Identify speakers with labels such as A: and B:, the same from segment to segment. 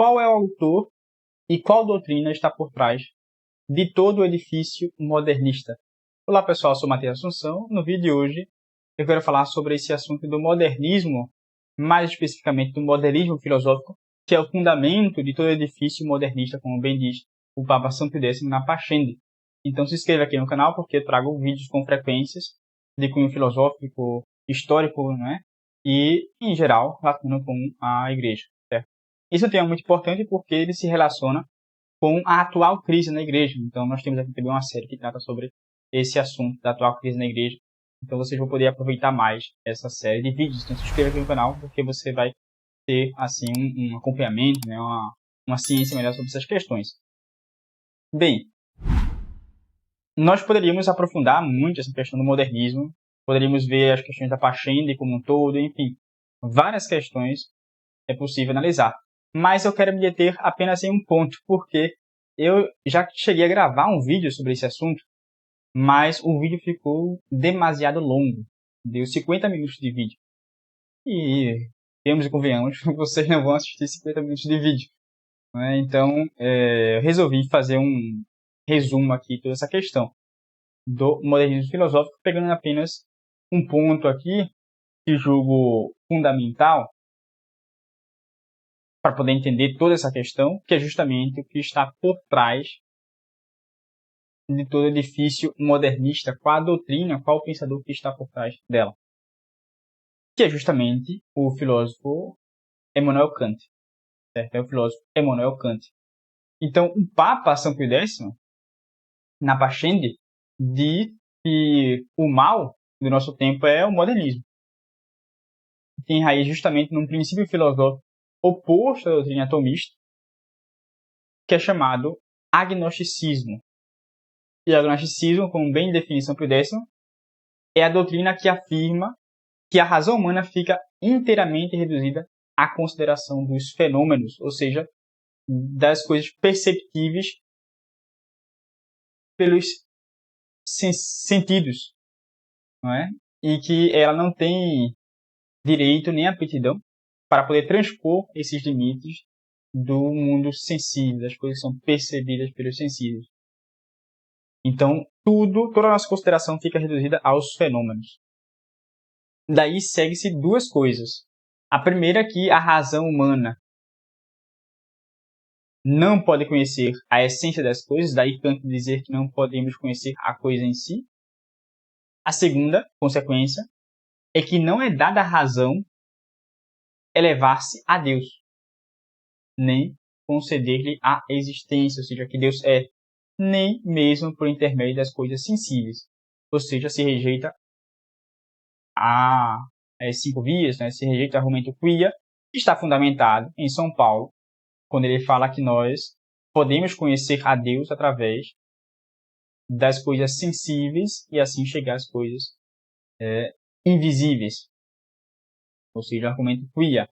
A: qual é o autor e qual doutrina está por trás de todo o edifício modernista. Olá pessoal, eu sou Matheus Assunção. No vídeo de hoje eu quero falar sobre esse assunto do modernismo, mais especificamente do modernismo filosófico, que é o fundamento de todo edifício modernista, como bem diz o Papa São Pio X na Pascendi. Então se inscreva aqui no canal porque eu trago vídeos com frequências de cunho filosófico, histórico, né? E, em geral, relacionando com a igreja. Certo? Esse é um tema muito importante porque ele se relaciona com a atual crise na igreja. Então nós temos aqui também uma série que trata sobre esse assunto da atual crise na igreja. Então vocês vão poder aproveitar mais essa série de vídeos. Então se inscreva aqui no canal porque você vai ter assim um acompanhamento, né? uma ciência melhor sobre essas questões. Bem, nós poderíamos aprofundar muito essa questão do modernismo, poderíamos ver as questões da Pascendi como um todo, enfim, várias questões é possível analisar. Mas eu quero me deter apenas em um ponto, porque eu já cheguei a gravar um vídeo sobre esse assunto, mas o vídeo ficou demasiado longo, deu 50 minutos de vídeo. E, vemos e convenhamos, vocês não vão assistir 50 minutos de vídeo. Né? Então, eu resolvi fazer um resumo aqui de toda essa questão do modernismo filosófico, pegando apenas um ponto aqui que julgo fundamental para poder entender toda essa questão, que é justamente o que está por trás de todo edifício modernista, qual a doutrina, qual o pensador que está por trás dela, que é justamente o filósofo Immanuel Kant, certo? É o filósofo Immanuel Kant. Então, o Papa São Pio X, na Pascendi, diz que o mal do nosso tempo é o modernismo. Tem raiz justamente num princípio filosófico oposto à doutrina atomista, que é chamado agnosticismo. E o agnosticismo, como bem define São Pio X, é a doutrina que afirma que a razão humana fica inteiramente reduzida à consideração dos fenômenos, ou seja, das coisas perceptíveis pelos sentidos, não é? E que ela não tem direito nem aptidão para poder transpor esses limites do mundo sensível, das coisas que são percebidas pelos sensíveis. Então, toda a nossa consideração fica reduzida aos fenômenos. Daí segue-se duas coisas. A primeira é que a razão humana não pode conhecer a essência das coisas, daí Kant dizer que não podemos conhecer a coisa em si. A segunda consequência é que não é dada a razão elevar-se a Deus, nem conceder-lhe a existência, ou seja, que Deus é, nem mesmo por intermédio das coisas sensíveis. Ou seja, se rejeita as cinco vias, né? Se rejeita o argumento quia, que está fundamentado em São Paulo, quando ele fala que nós podemos conhecer a Deus através das coisas sensíveis e assim chegar às coisas invisíveis. Ou seja, o argumento quia.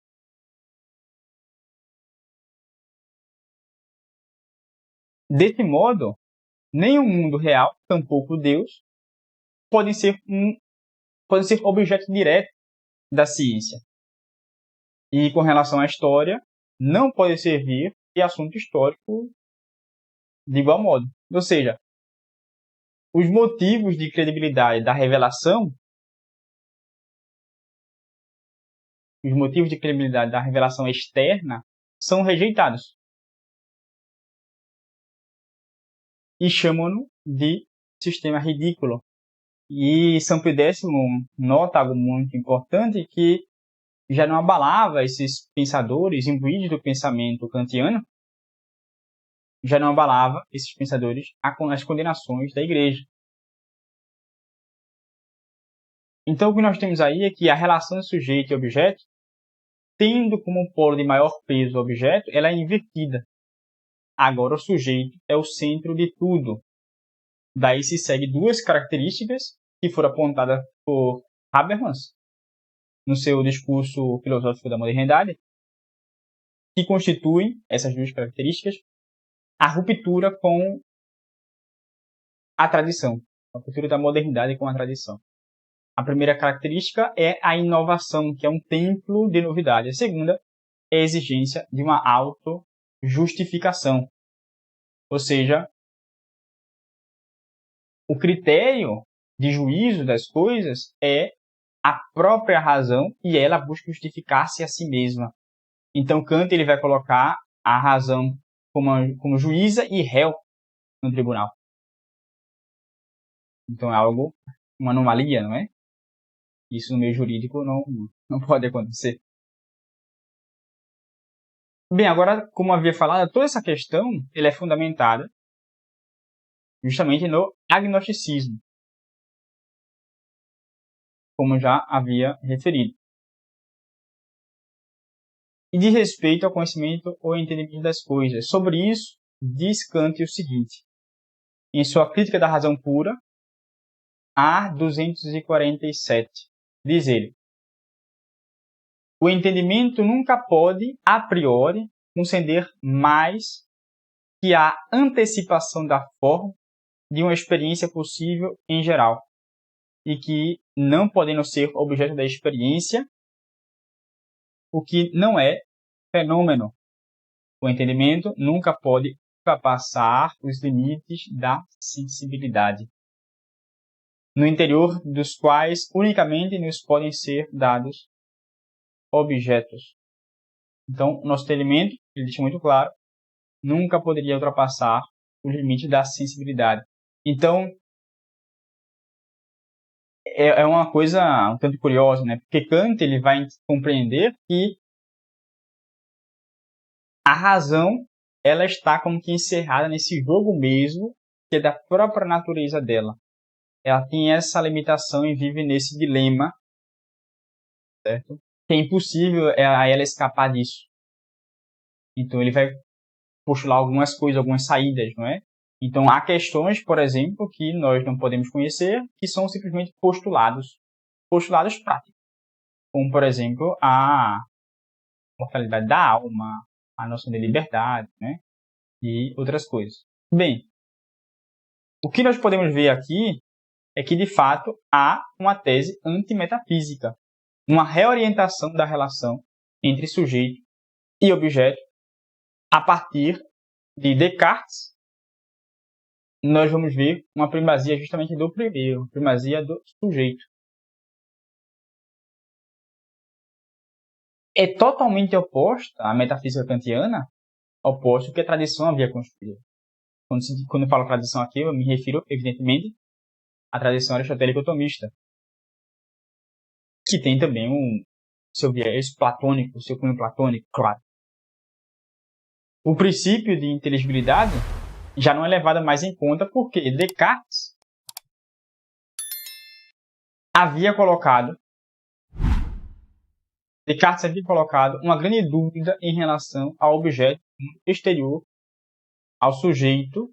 A: Desse modo, nem o mundo real, tampouco Deus, podem ser objeto direto da ciência. E com relação à história, não pode servir de assunto histórico de igual modo. Ou seja, os motivos de credibilidade da revelação, os motivos de credibilidade da revelação externa são rejeitados. E chamam-no de sistema ridículo. E São Pio X nota algo muito importante, que já não abalava esses pensadores imbuídos do pensamento kantiano, já não abalava esses pensadores as condenações da igreja. Então o que nós temos aí é que a relação de sujeito e objeto, tendo como polo de maior peso o objeto, ela é invertida. Agora o sujeito é o centro de tudo. Daí se segue duas características que foram apontadas por Habermas no seu discurso filosófico da modernidade, que constituem essas duas características a ruptura com a tradição, a ruptura da modernidade com a tradição. A primeira característica é a inovação, que é um templo de novidade. A segunda é a exigência de uma justificação. Ou seja, o critério de juízo das coisas é a própria razão e ela busca justificar-se a si mesma. Então, Kant ele vai colocar a razão como juíza e réu no tribunal. Então, é algo, uma anomalia, não é? Isso no meio jurídico não pode acontecer. Bem, agora, como havia falado, toda essa questão ela é fundamentada justamente no agnosticismo, como já havia referido. E de respeito ao conhecimento ou entendimento das coisas. Sobre isso, diz Kant o seguinte, em sua Crítica da Razão Pura, A 247, diz ele: o entendimento nunca pode, a priori, conceder mais que a antecipação da forma de uma experiência possível em geral, e que, não podendo ser objeto da experiência, o que não é fenômeno. O entendimento nunca pode ultrapassar os limites da sensibilidade, no interior dos quais unicamente nos podem ser dados objetos. Então, o nosso entendimento, ele deixa muito claro, nunca poderia ultrapassar o limite da sensibilidade. Então, é uma coisa um tanto curiosa, né? Porque Kant ele vai compreender que a razão ela está como que encerrada nesse jogo mesmo, que é da própria natureza dela. Ela tem essa limitação e vive nesse dilema, certo? Que é impossível a ela escapar disso. Então ele vai postular algumas coisas, algumas saídas, não é? Então há questões, por exemplo, que nós não podemos conhecer, que são simplesmente postulados práticos, como por exemplo a mortalidade da alma, a noção de liberdade, né? E outras coisas. Bem, o que nós podemos ver aqui é que, de fato, há uma tese antimetafísica, uma reorientação da relação entre sujeito e objeto a partir de Descartes. Nós vamos ver uma primazia justamente do primeiro, primazia do sujeito. É totalmente oposta à metafísica kantiana, oposto ao que a tradição havia construído. Quando eu falo tradição aqui, eu me refiro, evidentemente, à tradição aristotélico-tomista, que tem também seu viés platônico, seu cunho platônico, claro. O princípio de inteligibilidade já não é levado mais em conta porque Descartes havia colocado uma grande dúvida em relação ao objeto exterior, ao sujeito,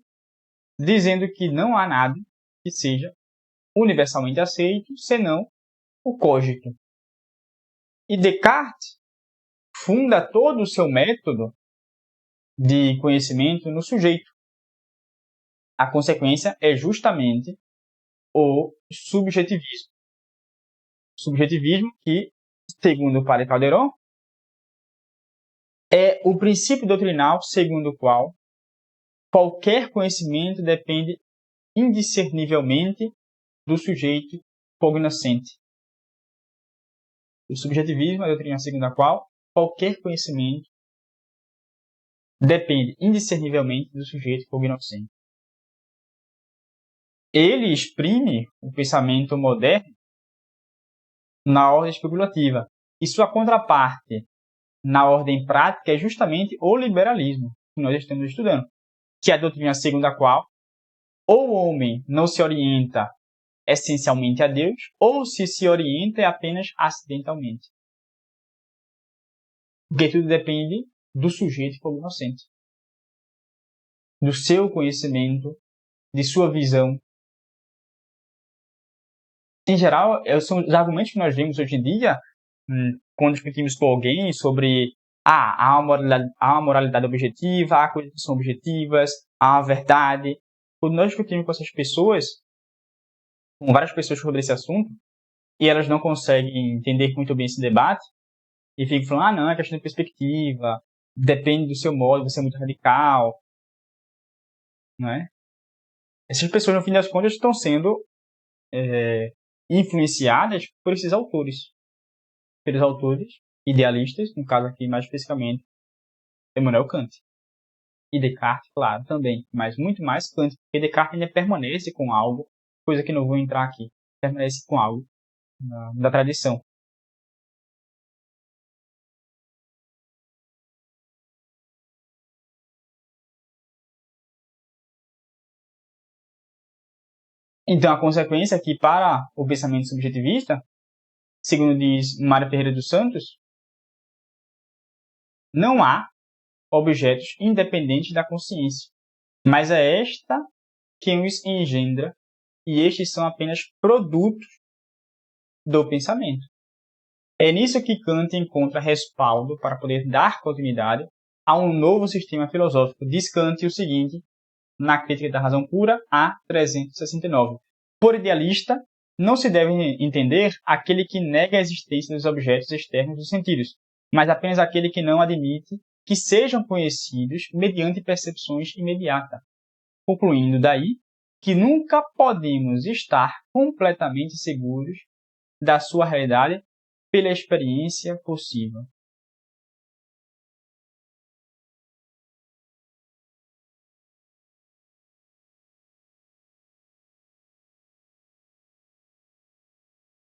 A: dizendo que não há nada que seja universalmente aceito, senão o cogito. E Descartes funda todo o seu método de conhecimento no sujeito. A consequência é justamente o subjetivismo. Subjetivismo que, segundo o padre Calderon, é o princípio doutrinal segundo o qual qualquer conhecimento depende indiscernivelmente do sujeito cognoscente. O subjetivismo é a doutrina segundo a qual qualquer conhecimento depende indiscernivelmente do sujeito cognoscente. Ele exprime o pensamento moderno na ordem especulativa. E sua contraparte na ordem prática é justamente o liberalismo, que nós estamos estudando, que é a doutrina segundo a qual ou o homem não se orienta essencialmente a Deus, ou se orienta apenas acidentalmente. Porque tudo depende do sujeito cognoscente, do seu conhecimento, de sua visão. Em geral, são os argumentos que nós vemos hoje em dia, quando discutimos com alguém sobre há uma moralidade objetiva, há coisas que são objetivas, há a verdade. Quando nós discutimos com essas pessoas, com várias pessoas sobre esse assunto, e elas não conseguem entender muito bem esse debate, e ficam falando, não, é questão de perspectiva, depende do seu modo, você é muito radical, não é? Essas pessoas, no fim das contas, estão sendo influenciadas por esses autores. Pelos autores idealistas, no caso aqui mais especificamente, Immanuel Kant. E Descartes, claro, também, mas muito mais Kant, porque Descartes ainda permanece com algo, coisa que não vou entrar aqui, permanece com algo da tradição. Então, a consequência é que, para o pensamento subjetivista, segundo diz Mário Ferreira dos Santos, não há objetos independentes da consciência, mas é esta que os engendra, e estes são apenas produtos do pensamento. É nisso que Kant encontra respaldo para poder dar continuidade a um novo sistema filosófico. Diz Kant o seguinte, na Crítica da Razão Pura, a 369. Por idealista, não se deve entender aquele que nega a existência dos objetos externos dos sentidos, mas apenas aquele que não admite que sejam conhecidos mediante percepções imediatas. Concluindo daí que nunca podemos estar completamente seguros da sua realidade pela experiência possível.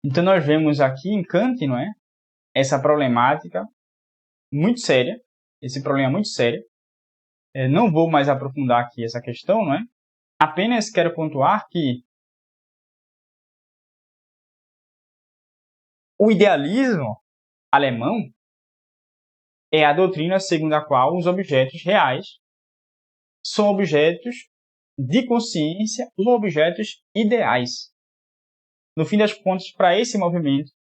A: Então nós vemos aqui em Kant, não é? Essa problemática muito séria, esse problema muito sério. Não vou mais aprofundar aqui essa questão, não é? Apenas quero pontuar que o idealismo alemão é a doutrina segundo a qual os objetos reais são objetos de consciência ou objetos ideais. No fim das contas, para esse movimento,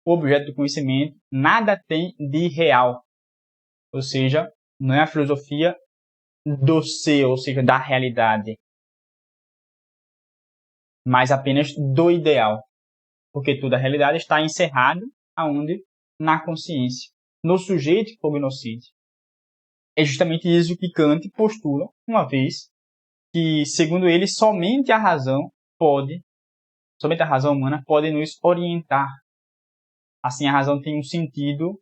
A: o objeto do conhecimento nada tem de real. Ou seja, não é a filosofia do ser, ou seja, da realidade, mas apenas do ideal. Porque toda a realidade está encerrada aonde? Na consciência, no sujeito cognoscente. É justamente isso que Kant postula, uma vez que, segundo ele, somente a razão humana pode nos orientar. Assim, a razão tem um sentido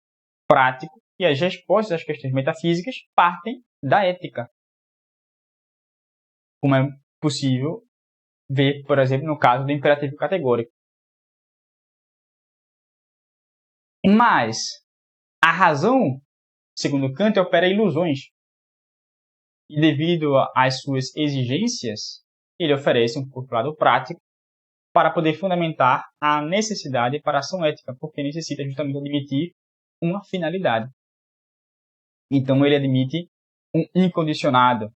A: prático e as respostas às questões metafísicas partem da ética. Como é possível ver, por exemplo, no caso do imperativo categórico. Mas a razão, segundo Kant, opera ilusões. E devido às suas exigências, ele oferece um postulado prático para poder fundamentar a necessidade para a ação ética, porque necessita justamente admitir uma finalidade. Então ele admite um incondicionado.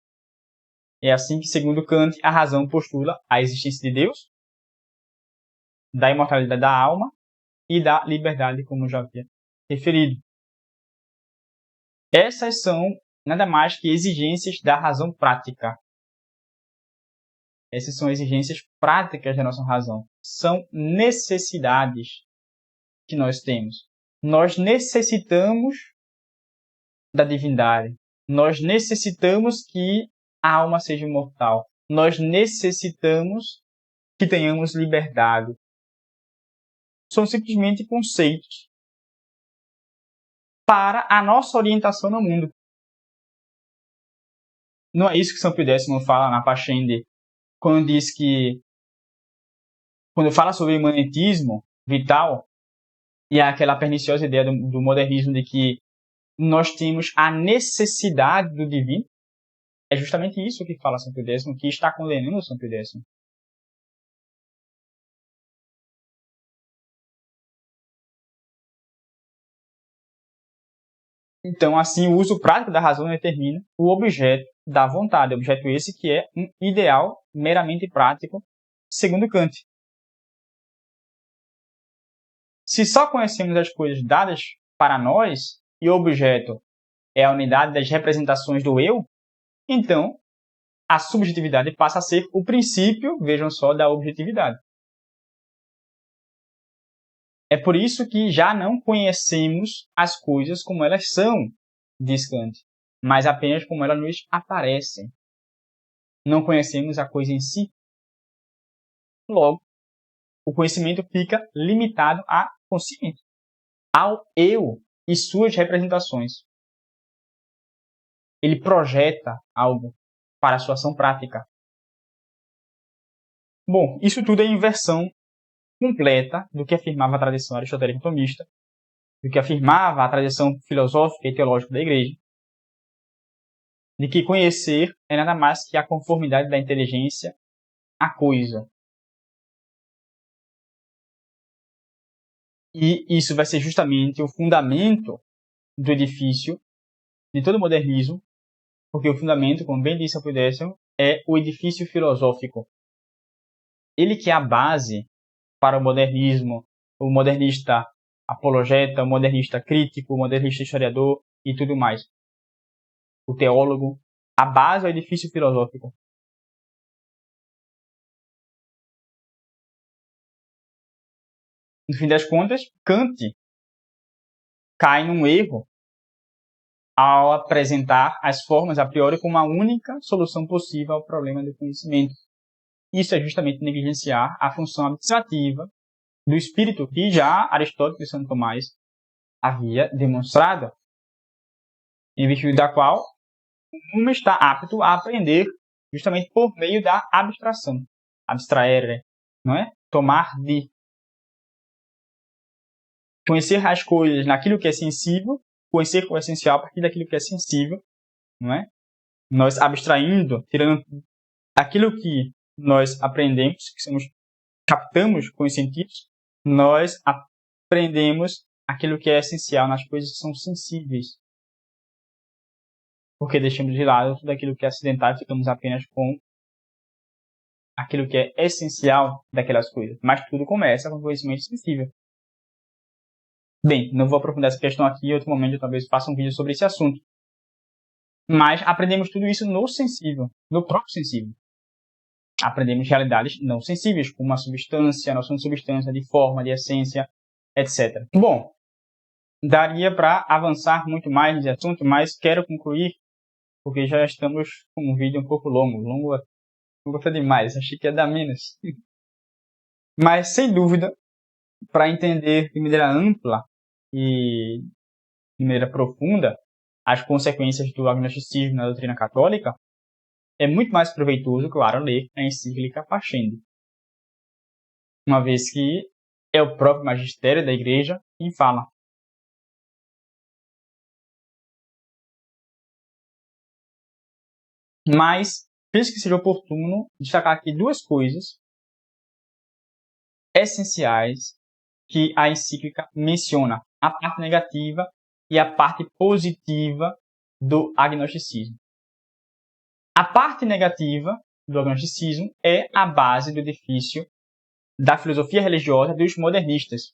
A: É assim que, segundo Kant, a razão postula a existência de Deus, da imortalidade da alma e da liberdade, como já havia referido. Essas são nada mais que exigências da razão prática. Essas são exigências práticas da nossa razão. São necessidades que nós temos. Nós necessitamos da divindade. Nós necessitamos que a alma seja imortal. Nós necessitamos que tenhamos liberdade. São simplesmente conceitos para a nossa orientação no mundo. Não é isso que São Pio X fala na Pascendi, quando diz que, quando fala sobre o imanetismo vital, e aquela perniciosa ideia do modernismo de que nós temos a necessidade do divino, é justamente isso que fala São Pio X, que está condenando São Pio X. Então, assim, o uso prático da razão determina o objeto da vontade, objeto esse que é um ideal meramente prático, segundo Kant. Se só conhecemos as coisas dadas para nós e o objeto é a unidade das representações do eu, então a subjetividade passa a ser o princípio, vejam só, da objetividade. É por isso que já não conhecemos as coisas como elas são, diz Kant. mas apenas como elas nos aparecem. Não conhecemos a coisa em si. Logo, o conhecimento fica limitado a consciência, ao eu e suas representações. Ele projeta algo para a sua ação prática. Bom, isso tudo é inversão completa do que afirmava a tradição aristotélica tomista, do que afirmava a tradição filosófica e teológica da Igreja, de que conhecer é nada mais que a conformidade da inteligência à coisa. E isso vai ser justamente o fundamento do edifício de todo o modernismo, porque o fundamento, como bem disse Ampulho Décio, é o edifício filosófico. Ele que é a base para o modernismo, o modernista apologeta, o modernista crítico, o modernista historiador e tudo mais. O teólogo, a base é o edifício filosófico. No fim das contas, Kant cai num erro ao apresentar as formas a priori como a única solução possível ao problema do conhecimento. Isso é justamente negligenciar a função abstrativa do espírito que já Aristóteles e Santo Tomás havia demonstrado, em virtude da qual o homem está apto a aprender justamente por meio da abstração. Abstraere, não é? Tomar de. Conhecer as coisas naquilo que é sensível, conhecer o essencial a partir daquilo que é sensível, não é? Nós abstraindo, tirando aquilo que nós aprendemos, captamos com os sentidos, nós aprendemos aquilo que é essencial nas coisas que são sensíveis. Porque deixamos de lado tudo aquilo que é acidental e ficamos apenas com aquilo que é essencial daquelas coisas. Mas tudo começa com conhecimento sensível. Bem, não vou aprofundar essa questão aqui, em outro momento eu talvez faça um vídeo sobre esse assunto. Mas aprendemos tudo isso no sensível, no próprio sensível. Aprendemos realidades não sensíveis, como a substância, a noção de substância, de forma, de essência, etc. Bom, daria para avançar muito mais nesse assunto, mas quero concluir, porque já estamos com um vídeo um pouco longo. Longo foi demais, achei que ia dar menos. Mas, sem dúvida, para entender de maneira ampla e de maneira profunda as consequências do agnosticismo na doutrina católica, é muito mais proveitoso, claro, ler a encíclica Pascendi, uma vez que é o próprio magistério da Igreja quem fala. Mas penso que seja oportuno destacar aqui duas coisas essenciais que a encíclica menciona: a parte negativa e a parte positiva do agnosticismo. A parte negativa do agnosticismo é a base do edifício da filosofia religiosa dos modernistas.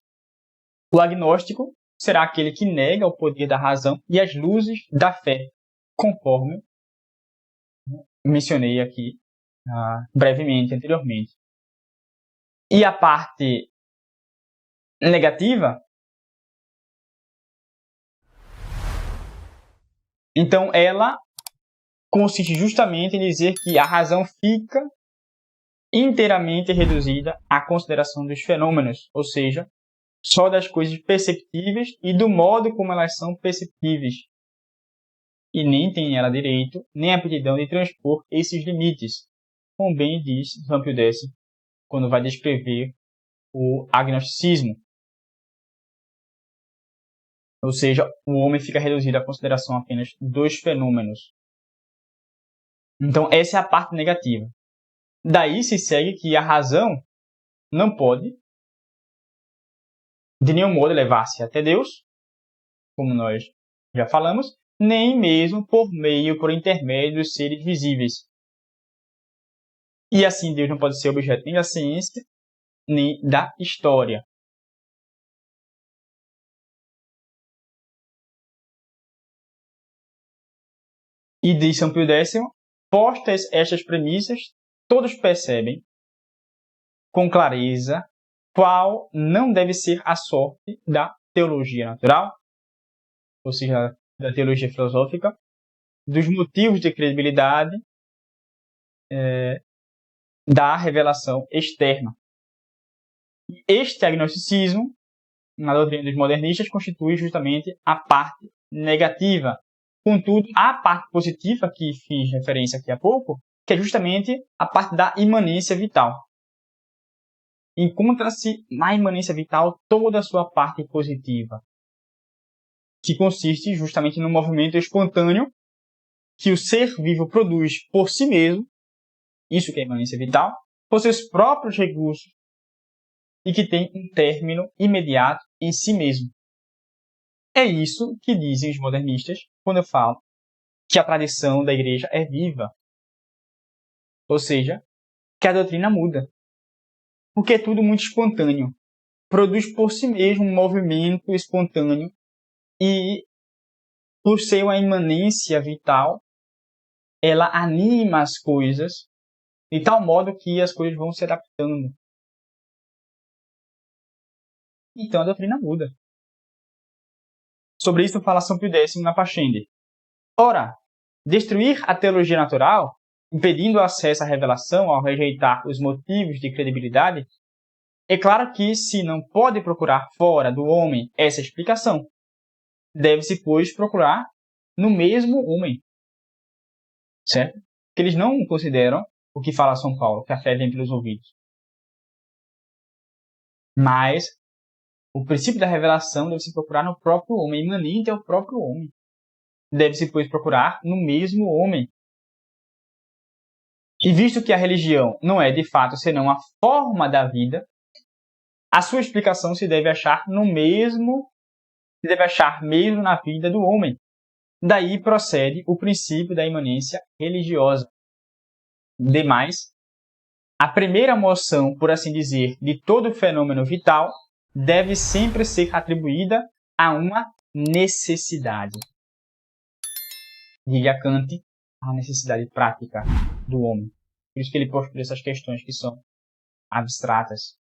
A: O agnóstico será aquele que nega o poder da razão e as luzes da fé, conforme mencionei aqui brevemente anteriormente. E a parte negativa, então ela consiste justamente em dizer que a razão fica inteiramente reduzida à consideração dos fenômenos, ou seja, só das coisas perceptíveis e do modo como elas são perceptíveis. E nem tem ela direito, nem a aptidão de transpor esses limites, como bem diz Ampulho Décio, quando vai descrever o agnosticismo. Ou seja, o homem fica reduzido à consideração apenas dos fenômenos. Então, essa é a parte negativa. Daí se segue que a razão não pode, de nenhum modo, levar-se até Deus, como nós já falamos, nem mesmo por intermédio dos seres visíveis. E assim, Deus não pode ser objeto nem da ciência, nem da história. E diz São Pio X, postas estas premissas, todos percebem com clareza qual não deve ser a sorte da teologia natural, ou seja, da teologia filosófica, dos motivos de credibilidade da revelação externa. Este agnosticismo, na doutrina dos modernistas, constitui justamente a parte negativa. Contudo, a parte positiva, que fiz referência aqui há pouco, que é justamente a parte da imanência vital. Encontra-se na imanência vital toda a sua parte positiva, que consiste justamente no movimento espontâneo que o ser vivo produz por si mesmo, isso que é a imanência vital, por seus próprios recursos, e que tem um término imediato em si mesmo. É isso que dizem os modernistas quando eu falo que a tradição da igreja é viva. Ou seja, que a doutrina muda. Porque é tudo muito espontâneo. Produz por si mesmo um movimento espontâneo e, por ser uma imanência vital, ela anima as coisas de tal modo que as coisas vão se adaptando. Então a doutrina muda. Sobre isso fala São Pio X na Pascendi. Ora, destruir a teologia natural, impedindo o acesso à revelação ao rejeitar os motivos de credibilidade, é claro que se não pode procurar fora do homem essa explicação, deve-se, pois, procurar no mesmo homem. Certo? Porque eles não consideram o que fala São Paulo, que a fé vem pelos ouvidos. Mas o princípio da revelação deve-se procurar no próprio homem, imanente ao próprio homem. Deve-se, pois, procurar no mesmo homem. E visto que a religião não é, de fato, senão a forma da vida, a sua explicação se deve achar mesmo na vida do homem. Daí procede o princípio da imanência religiosa. Demais, a primeira moção, por assim dizer, de todo fenômeno vital deve sempre ser atribuída a uma necessidade. Diria Kant, a necessidade prática do homem. Por isso que ele postula essas questões que são abstratas.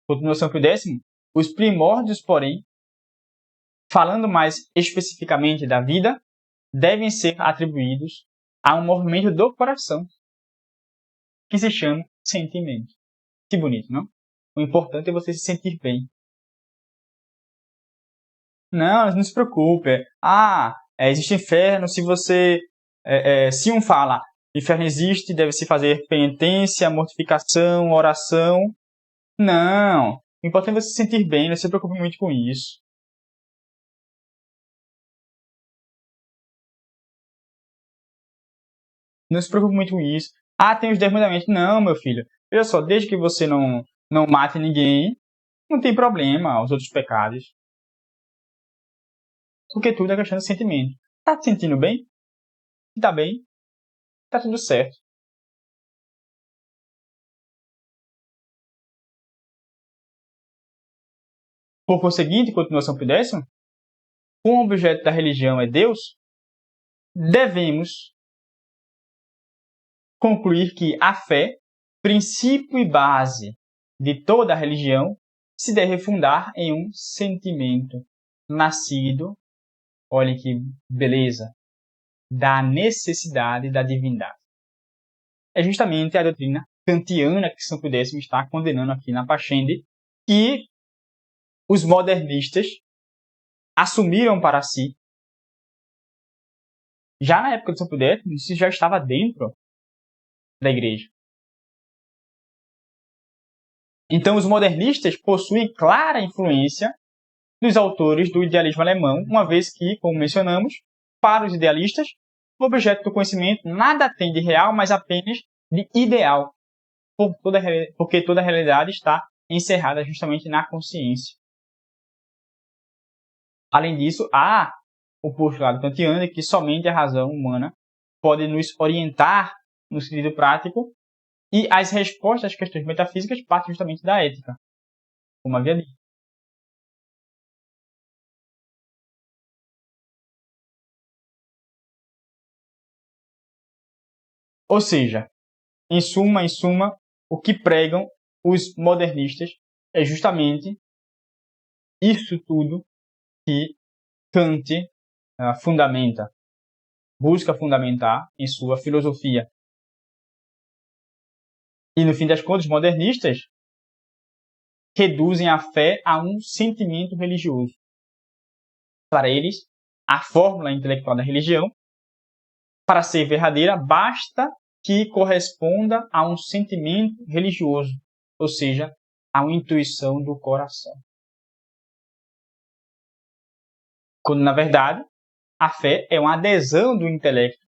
A: Continua São Pio X, os primórdios, porém, falando mais especificamente da vida, devem ser atribuídos a um movimento do coração, que se chama sentimento. Que bonito, não? O importante é você se sentir bem. Não se preocupe. Existe inferno se você... se um fala, inferno existe, deve-se fazer penitência, mortificação, oração. Não. O importante é você se sentir bem, não se preocupe muito com isso. Não se preocupe muito com isso. Tem os 10 mandamentos. Não, meu filho. Veja só, desde que você não mate ninguém, não tem problema os outros pecados. Porque tudo é questão de sentimento. Tá te sentindo bem? Tá bem? Tá tudo certo. Por conseguinte, continua São Pio X, como o objeto da religião é Deus, devemos concluir que a fé, princípio e base de toda a religião, se deve fundar em um sentimento nascido, olhem que beleza, da necessidade da divindade. É justamente a doutrina kantiana que São Pio X está condenando aqui na Pascendi, que os modernistas assumiram para si. Já na época de São Pio X, isso já estava dentro da igreja. Então, os modernistas possuem clara influência dos autores do idealismo alemão, uma vez que, como mencionamos, para os idealistas, o objeto do conhecimento nada tem de real, mas apenas de ideal, porque toda a realidade está encerrada justamente na consciência. Além disso, há o postulado kantiano de que somente a razão humana pode nos orientar no sentido prático e as respostas às questões metafísicas partem justamente da ética, como havia dito. Ou seja, em suma, o que pregam os modernistas é justamente isso tudo que Kant fundamenta. busca fundamentar em sua filosofia. E, no fim das contas, os modernistas reduzem a fé a um sentimento religioso. Para eles, a fórmula intelectual da religião, para ser verdadeira, basta que corresponda a um sentimento religioso, ou seja, a uma intuição do coração. Quando, na verdade, a fé é uma adesão do intelecto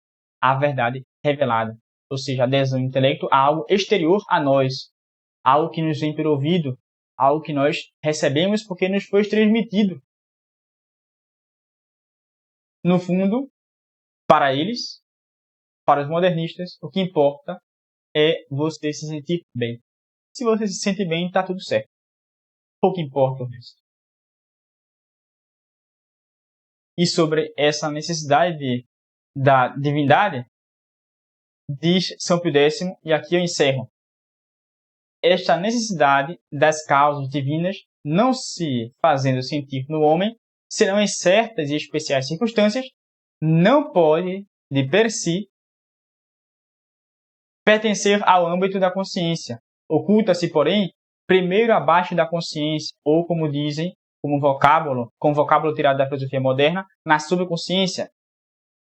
A: à verdade revelada, ou seja, adesão do intelecto a algo exterior a nós, algo que nos vem pelo ouvido, algo que nós recebemos porque nos foi transmitido. No fundo, para eles, para os modernistas, o que importa é você se sentir bem. Se você se sente bem, está tudo certo. Pouco importa o resto. E sobre essa necessidade da divindade, diz São Pio X, e aqui eu encerro. Esta necessidade das causas divinas não se fazendo sentir no homem, senão em certas e especiais circunstâncias, não pode, de per si, pertencer ao âmbito da consciência. Oculta-se, porém, primeiro abaixo da consciência, ou como dizem, com vocábulo tirado da filosofia moderna, na subconsciência,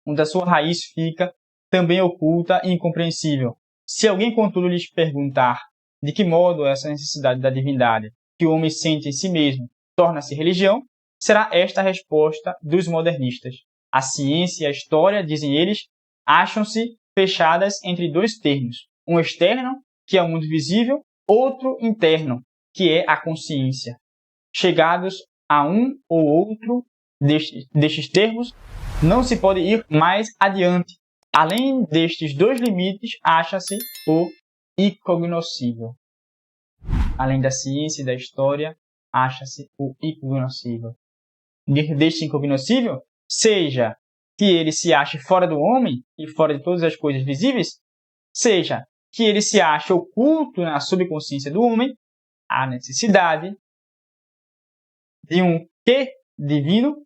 A: onde a sua raiz fica também oculta e incompreensível. Se alguém, contudo, lhes perguntar de que modo essa necessidade da divindade que o homem sente em si mesmo torna-se religião, será esta a resposta dos modernistas. A ciência e a história, dizem eles, acham-se fechadas entre dois termos, um externo, que é o mundo visível, outro interno, que é a consciência. Chegados a um ou outro destes termos, não se pode ir mais adiante. Além destes dois limites, acha-se o incognoscível. Além da ciência e da história, acha-se o incognoscível. Deste incognoscível, seja que ele se ache fora do homem e fora de todas as coisas visíveis, seja que ele se ache oculto na subconsciência do homem, há necessidade de um quê divino,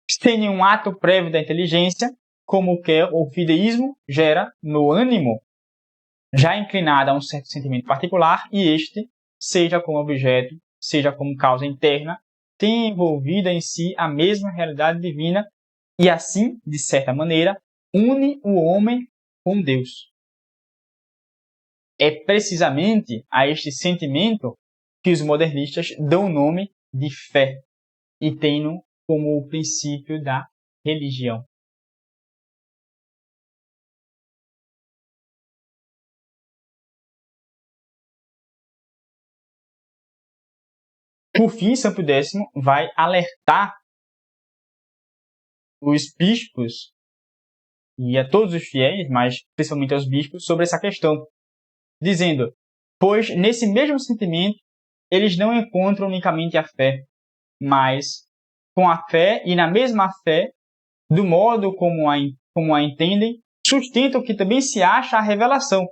A: sem nenhum ato prévio da inteligência, como o que o fideísmo gera no ânimo, já inclinado a um certo sentimento particular, e este, seja como objeto, seja como causa interna, tem envolvida em si a mesma realidade divina e assim, de certa maneira, une o homem com Deus. É precisamente a este sentimento que os modernistas dão o nome de fé e têm-no como o princípio da religião. Por fim, São Pio X vai alertar os bispos e a todos os fiéis, mas principalmente aos bispos, sobre essa questão, dizendo: pois nesse mesmo sentimento eles não encontram unicamente a fé, mas com a fé e na mesma fé, do modo como a entendem, sustentam que também se acha a revelação,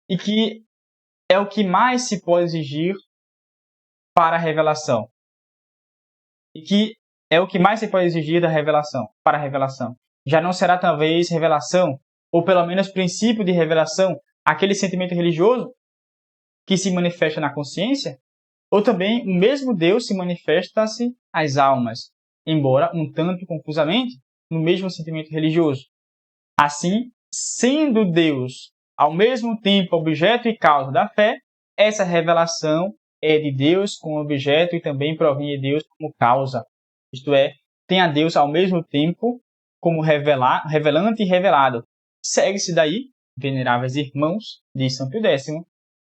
A: e que é o que mais se pode exigir para a revelação. E que é o que mais se pode exigir da revelação, para a revelação. Já não será talvez revelação, ou pelo menos princípio de revelação, aquele sentimento religioso que se manifesta na consciência? Ou também o mesmo Deus se manifesta-se às almas, embora um tanto confusamente, no mesmo sentimento religioso. Assim, sendo Deus ao mesmo tempo objeto e causa da fé, essa revelação é de Deus como objeto e também provém de Deus como causa. Isto é, tem a Deus ao mesmo tempo como revelante e revelado. Segue-se daí, veneráveis irmãos, diz São Pio X,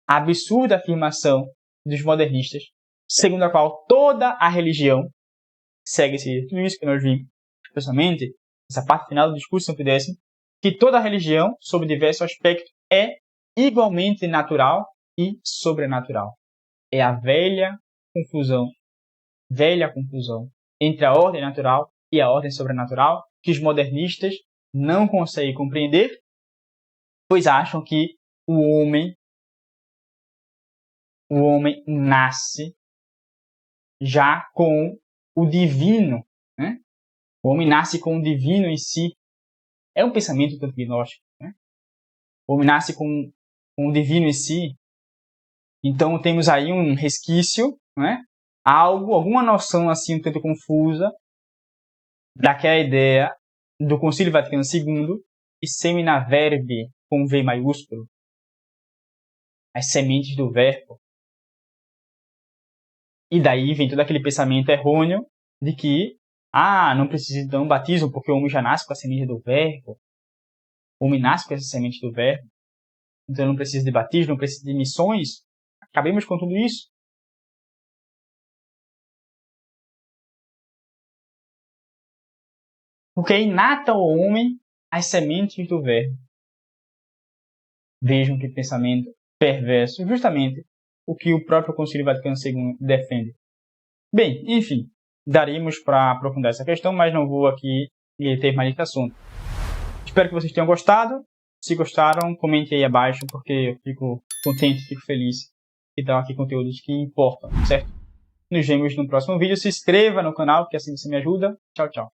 A: a absurda afirmação dos modernistas, segundo a qual toda a religião, segue-se tudo isso que nós vimos, especialmente essa parte final do discurso de São Pio X, que toda a religião, sob diversos aspectos, é igualmente natural e sobrenatural. É a velha confusão entre a ordem natural e a ordem sobrenatural que os modernistas não conseguem compreender, pois acham que o homem nasce já com o divino, né? O homem nasce com o divino em si. É um pensamento tanto gnóstico, né? O homem nasce com o divino em si. Então temos aí um resquício, né? Alguma noção assim um tanto confusa daquela ideia do Concílio Vaticano II e semina verbi com V maiúsculo, as sementes do verbo. E daí vem todo aquele pensamento errôneo de que não precisa então um batismo porque o homem já nasce com a semente do verbo. O homem nasce com essa semente do verbo. Então não precisa de batismo, não precisa de missões. Acabemos com tudo isso. Porque é inata ao homem as sementes do verbo. Vejam que pensamento perverso. Justamente o que o próprio Concílio Vaticano II defende. Bem, enfim, daríamos para aprofundar essa questão, mas não vou aqui ter mais esse assunto. Espero que vocês tenham gostado. Se gostaram, comente aí abaixo, porque eu fico contente, fico feliz de dar aqui conteúdos que importam, certo? Nos vemos no próximo vídeo. Se inscreva no canal, que assim você me ajuda. Tchau, tchau.